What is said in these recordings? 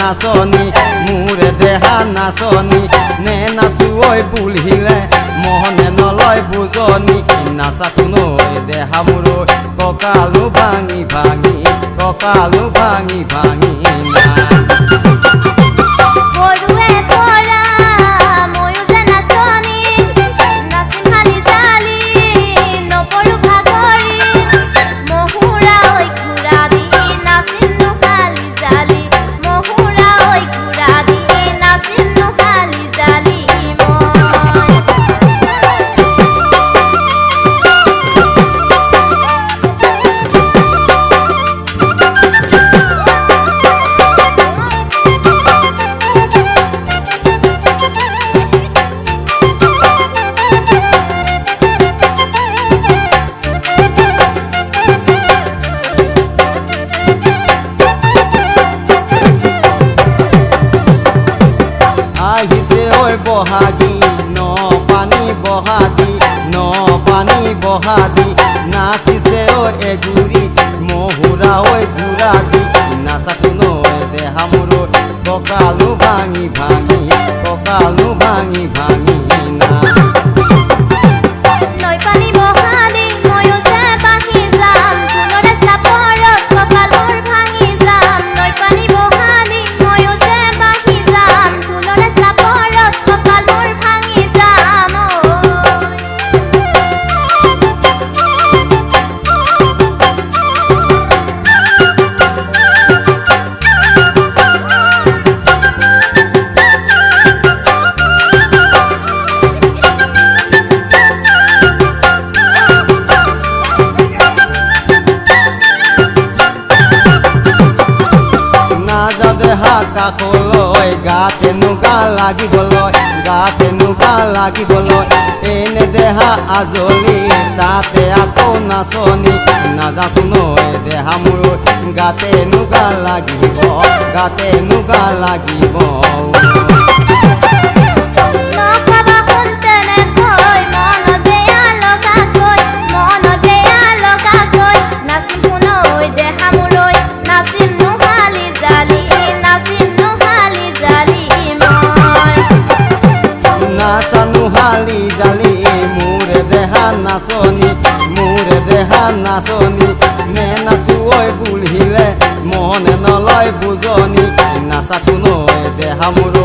নাচনি মোরে দেহা নাচনি নে নাচো ঐ বুলিলে মহনে নলয় বুজনি নাচাতো নৈ দেহা মোৰ ককালো ভাঙি ভাঙি ককালো ভাঙি ভাঙি না বহাগী ন পানী বহাগী নাচিছে ঐ এগুৰি মহুৰা ঐ ঘূৰা দি নাচাতো নৈ দেহা মোৰ ককালো ভাঙি ভাঙি ককালো ভাঙি ভাঙি না কাষলৈ গাতে নুগা লাগিবলৈ এনে দেহা আজলি তাতে আকৌ নাচনি নাজাতো নৈ দেহা মোৰ গাতে নুগা লাগিব হালি জালি মোরে দেহা নাচনি নে নাচো ঐ বুলিলে মনে নলয় বুজনি নাচাতো নৈ দেহা মোৰ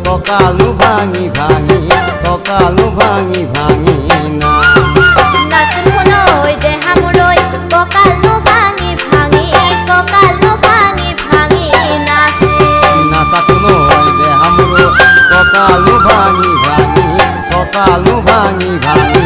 ককালো ভাঙি ভাঙি ককালো ভাঙি ভাঙি না নাচাতো নৈ দেহা মোৰ ককালো ভাঙি ভাঙি ককালো ভাঙি ভাঙি নাচে নাচাতো নৈ দেহা মোৰ ককালো ভাঙি ভাঙি ককালো ভাঙি ভাঙি